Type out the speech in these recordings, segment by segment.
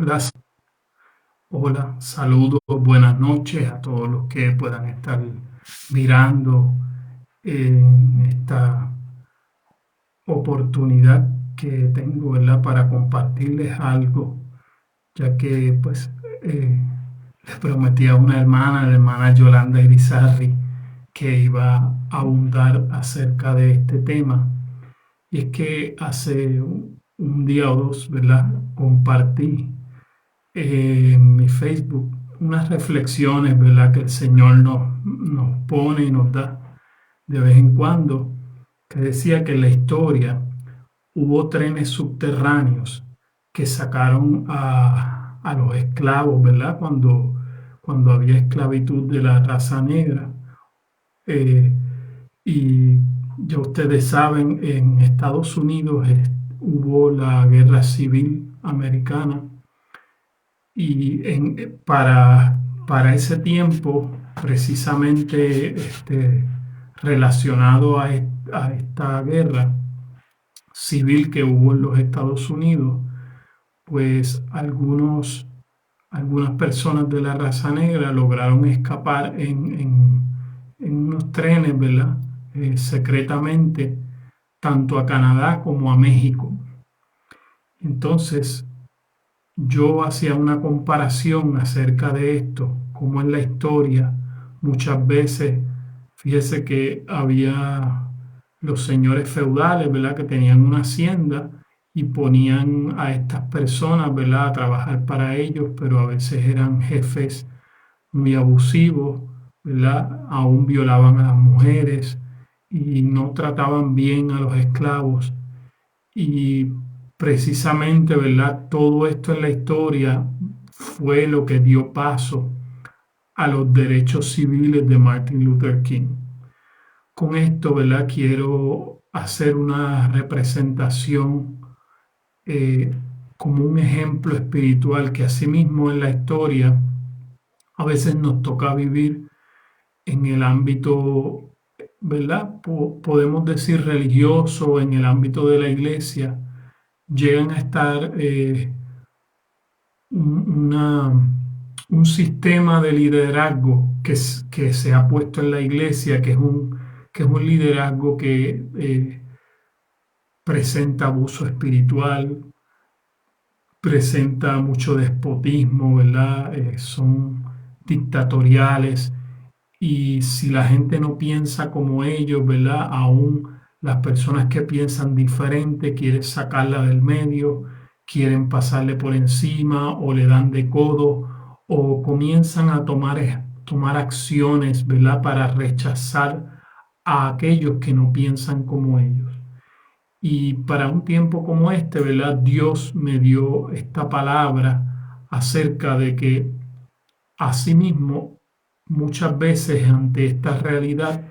Hola, hola, saludos, buenas noches a todos los que puedan estar mirando en esta oportunidad que tengo, ¿verdad? Para compartirles algo, ya que pues eh, les prometí a una hermana, la hermana Yolanda Irizarry, que iba a abundar acerca de este tema. Y es que hace un día o dos, ¿verdad? Compartí en mi Facebook unas reflexiones, ¿verdad? Que el Señor nos pone y nos da de vez en cuando, que decía que en la historia hubo trenes subterráneos que sacaron a los esclavos, ¿verdad? Cuando había esclavitud de la raza negra. Eh, y ya ustedes saben, en Estados Unidos hubo la guerra civil americana y para ese tiempo, precisamente relacionado a esta guerra civil que hubo en los Estados Unidos, pues algunas personas de la raza negra lograron escapar en unos trenes, ¿verdad? Secretamente, tanto a Canadá como a México. Entonces, yo hacía una comparación acerca de esto, como en la historia muchas veces, fíjese que había los señores feudales, ¿verdad? Que tenían una hacienda y ponían a estas personas, ¿verdad? A trabajar para ellos, pero a veces eran jefes muy abusivos, ¿verdad? Aún violaban a las mujeres y no trataban bien a los esclavos. Y precisamente, ¿verdad? Todo esto en la historia fue lo que dio paso a los derechos civiles de Martin Luther King. Con esto, ¿verdad? Quiero hacer una representación eh, como un ejemplo espiritual que asimismo en la historia a veces nos toca vivir en el ámbito, ¿verdad? Podemos decir religioso, en el ámbito de la iglesia, llegan a estar una, un sistema de liderazgo que se ha puesto en la iglesia, que es un liderazgo que presenta abuso espiritual, presenta mucho despotismo, ¿verdad? Son dictatoriales y si la gente no piensa como ellos, ¿verdad? Aún las personas que piensan diferente quieren sacarla del medio, quieren pasarle por encima o le dan de codo o comienzan a tomar acciones, ¿verdad? Para rechazar a aquellos que no piensan como ellos. Y para un tiempo como este, ¿verdad? Dios me dio esta palabra acerca de que asimismo, muchas veces ante esta realidad,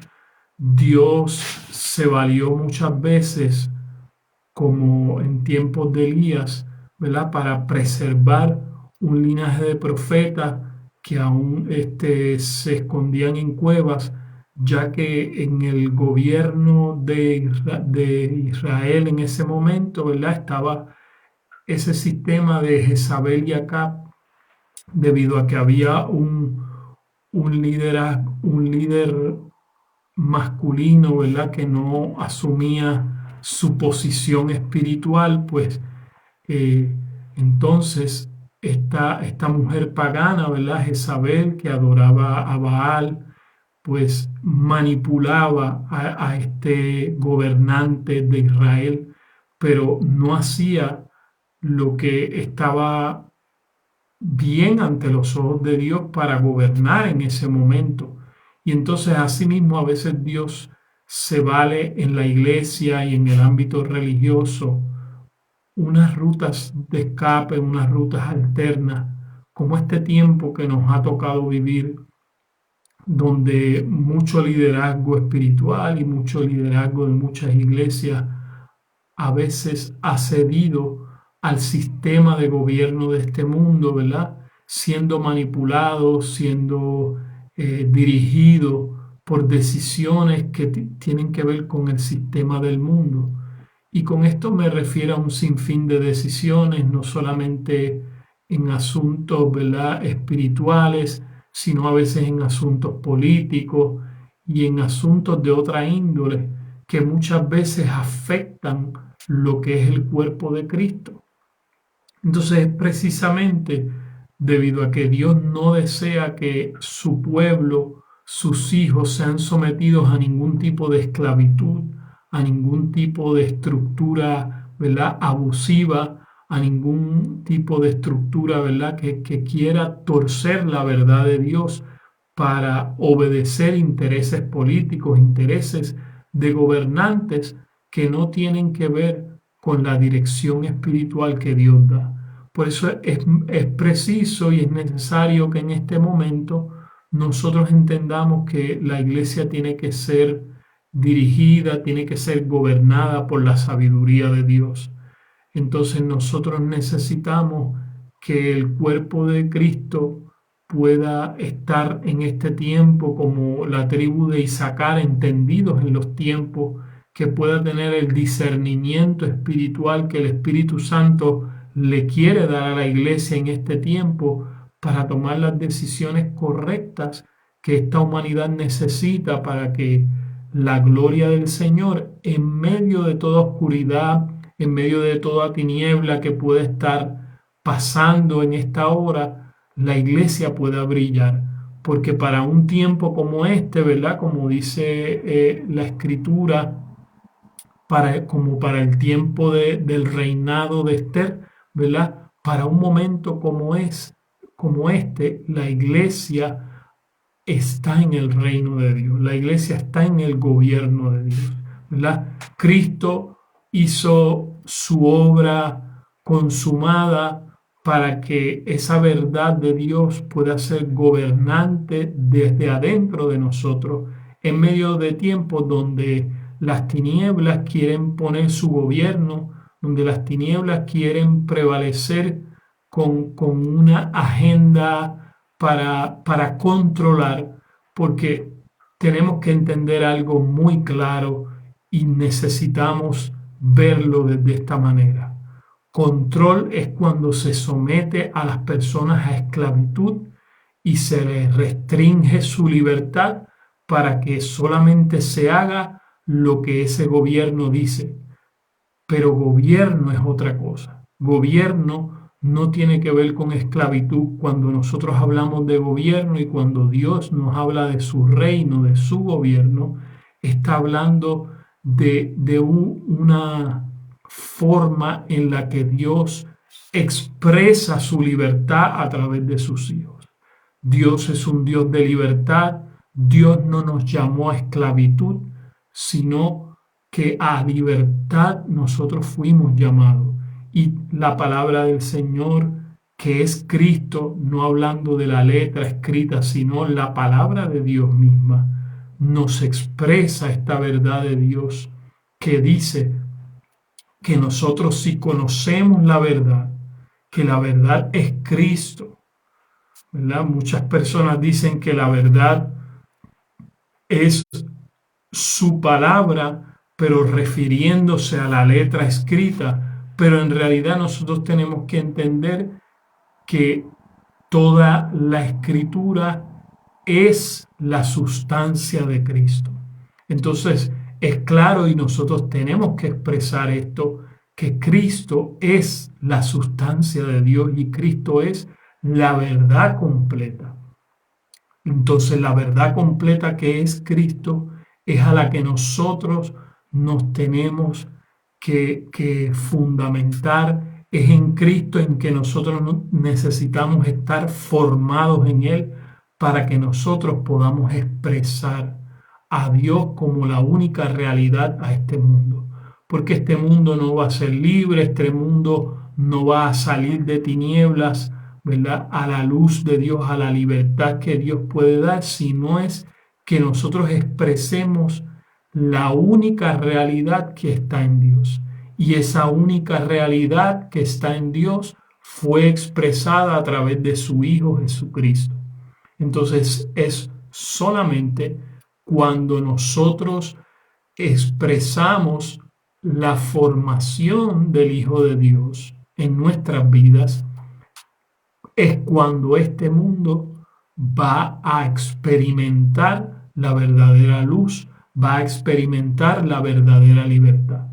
Dios se valió muchas veces, como en tiempos de Elías, ¿verdad? Para preservar un linaje de profetas que aún se escondían en cuevas, ya que en el gobierno de Israel en ese momento, ¿verdad? Estaba ese sistema de Jezabel y Acab, debido a que había un líder masculino, ¿verdad? Que no asumía su posición espiritual, pues eh, entonces esta mujer pagana, ¿verdad? Jezabel, que adoraba a Baal, pues manipulaba a este gobernante de Israel, pero no hacía lo que estaba bien ante los ojos de Dios para gobernar en ese momento. Y entonces asimismo a veces Dios se vale en la iglesia y en el ámbito religioso unas rutas de escape, unas rutas alternas, como este tiempo que nos ha tocado vivir, donde mucho liderazgo espiritual y mucho liderazgo de muchas iglesias a veces ha cedido al sistema de gobierno de este mundo, ¿verdad? Siendo manipulado, siendo dirigido por decisiones que tienen que ver con el sistema del mundo. Y con esto me refiero a un sinfín de decisiones, no solamente en asuntos, ¿verdad?, espirituales, sino a veces en asuntos políticos y en asuntos de otra índole que muchas veces afectan lo que es el cuerpo de Cristo. Entonces es precisamente debido a que Dios no desea que su pueblo, sus hijos sean sometidos a ningún tipo de esclavitud, a ningún tipo de estructura, ¿verdad?, abusiva, a ningún tipo de estructura, ¿verdad?, que quiera torcer la verdad de Dios para obedecer intereses políticos, intereses de gobernantes que no tienen que ver con la dirección espiritual que Dios da. Por eso es preciso y es necesario que en este momento nosotros entendamos que la iglesia tiene que ser dirigida, tiene que ser gobernada por la sabiduría de Dios. Entonces nosotros necesitamos que el cuerpo de Cristo pueda estar en este tiempo como la tribu de Isaacar, entendidos en los tiempos, que pueda tener el discernimiento espiritual que el Espíritu Santo le quiere dar a la iglesia en este tiempo para tomar las decisiones correctas que esta humanidad necesita para que la gloria del Señor, en medio de toda oscuridad, en medio de toda tiniebla que puede estar pasando en esta hora, la iglesia pueda brillar. Porque para un tiempo como este, ¿verdad?, como dice la Escritura, como para el tiempo del reinado de Esther, ¿verdad?, para un momento como este, la iglesia está en el reino de Dios, la iglesia está en el gobierno de Dios, ¿verdad? Cristo hizo su obra consumada para que esa verdad de Dios pueda ser gobernante desde adentro de nosotros, en medio de tiempos donde las tinieblas quieren poner su gobierno, donde las tinieblas quieren prevalecer con una agenda para controlar, porque tenemos que entender algo muy claro y necesitamos verlo desde esta manera. Control es cuando se somete a las personas a esclavitud y se les restringe su libertad para que solamente se haga lo que ese gobierno dice. Pero gobierno es otra cosa. Gobierno no tiene que ver con esclavitud. Cuando nosotros hablamos de gobierno y cuando Dios nos habla de su reino, de su gobierno, está hablando de una forma en la que Dios expresa su libertad a través de sus hijos. Dios es un Dios de libertad. Dios no nos llamó a esclavitud, sino que a libertad nosotros fuimos llamados. Y la palabra del Señor, que es Cristo, no hablando de la letra escrita, sino la palabra de Dios misma, nos expresa esta verdad de Dios que dice que nosotros, si conocemos la verdad, que la verdad es Cristo, ¿verdad? Muchas personas dicen que la verdad es su palabra, pero refiriéndose a la letra escrita. Pero en realidad nosotros tenemos que entender que toda la escritura es la sustancia de Cristo. Entonces es claro, y nosotros tenemos que expresar esto, que Cristo es la sustancia de Dios y Cristo es la verdad completa. Entonces la verdad completa que es Cristo es a la que nosotros nos tenemos que fundamentar. Es en Cristo en que nosotros necesitamos estar formados en Él para que nosotros podamos expresar a Dios como la única realidad a este mundo. Porque este mundo no va a ser libre, este mundo no va a salir de tinieblas, ¿verdad?, a la luz de Dios, a la libertad que Dios puede dar, si no es que nosotros expresemos la única realidad que está en Dios. Y esa única realidad que está en Dios fue expresada a través de su Hijo Jesucristo. Entonces es solamente cuando nosotros expresamos la formación del Hijo de Dios en nuestras vidas es cuando este mundo va a experimentar la verdadera luz, va a experimentar la verdadera libertad.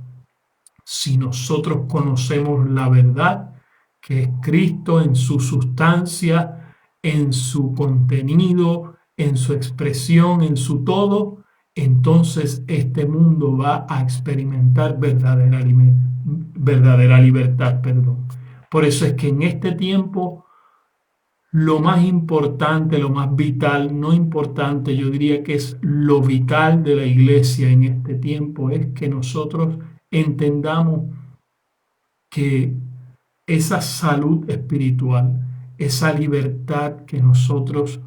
Si nosotros conocemos la verdad, que es Cristo en su sustancia, en su contenido, en su expresión, en su todo, entonces este mundo va a experimentar verdadera libertad. Por eso es que en este tiempo lo más importante, lo más vital, no importante, yo diría que es lo vital de la iglesia en este tiempo, es que nosotros entendamos que esa salud espiritual, esa libertad que nosotros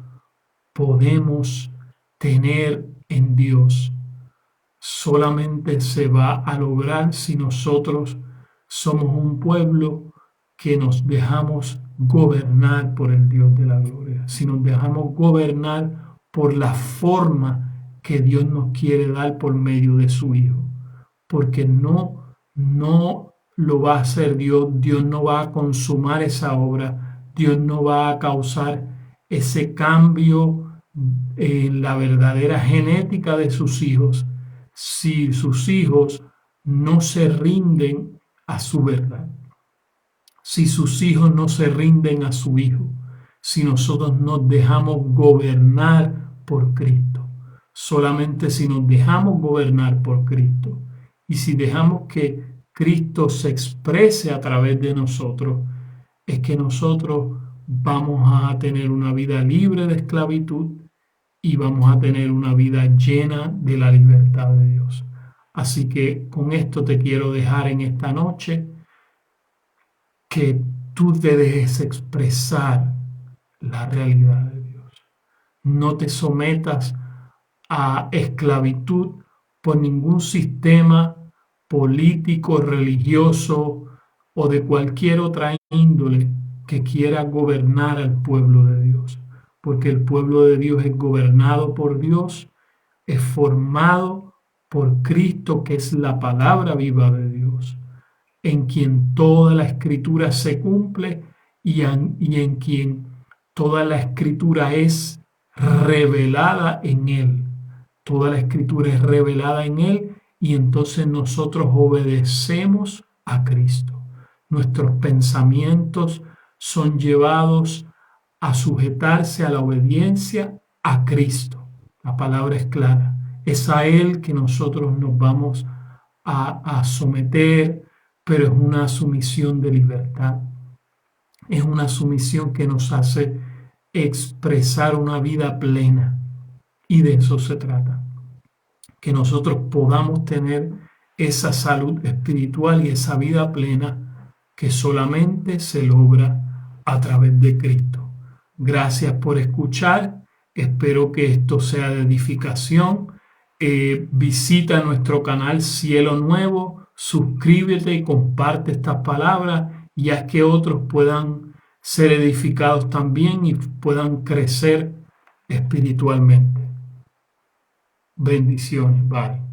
podemos tener en Dios, solamente se va a lograr si nosotros somos un pueblo que nos dejamos gobernar por el Dios de la gloria, si nos dejamos gobernar por la forma que Dios nos quiere dar por medio de su Hijo, porque no lo va a hacer Dios, Dios no va a consumar esa obra, Dios no va a causar ese cambio en la verdadera genética de sus hijos si sus hijos no se rinden a su verdad, si sus hijos no se rinden a su Hijo, si nosotros nos dejamos gobernar por Cristo, solamente si nos dejamos gobernar por Cristo y si dejamos que Cristo se exprese a través de nosotros, es que nosotros vamos a tener una vida libre de esclavitud y vamos a tener una vida llena de la libertad de Dios. Así que con esto te quiero dejar en esta noche, que tú te dejes expresar la realidad de Dios. No te sometas a esclavitud por ningún sistema político, religioso o de cualquier otra índole que quiera gobernar al pueblo de Dios, porque el pueblo de Dios es gobernado por Dios, es formado por Cristo, que es la palabra viva de Dios, en quien toda la escritura se cumple y en quien toda la escritura es revelada en Él. Toda la escritura es revelada en Él y entonces nosotros obedecemos a Cristo. Nuestros pensamientos son llevados a sujetarse a la obediencia a Cristo. La palabra es clara. Es a Él que nosotros nos vamos a someter, pero es una sumisión de libertad. Es una sumisión que nos hace expresar una vida plena. Y de eso se trata. Que nosotros podamos tener esa salud espiritual y esa vida plena que solamente se logra a través de Cristo. Gracias por escuchar. Espero que esto sea de edificación. Visita nuestro canal Cielo Nuevo, suscríbete y comparte estas palabras y haz que otros puedan ser edificados también y puedan crecer espiritualmente. Bendiciones. Bye.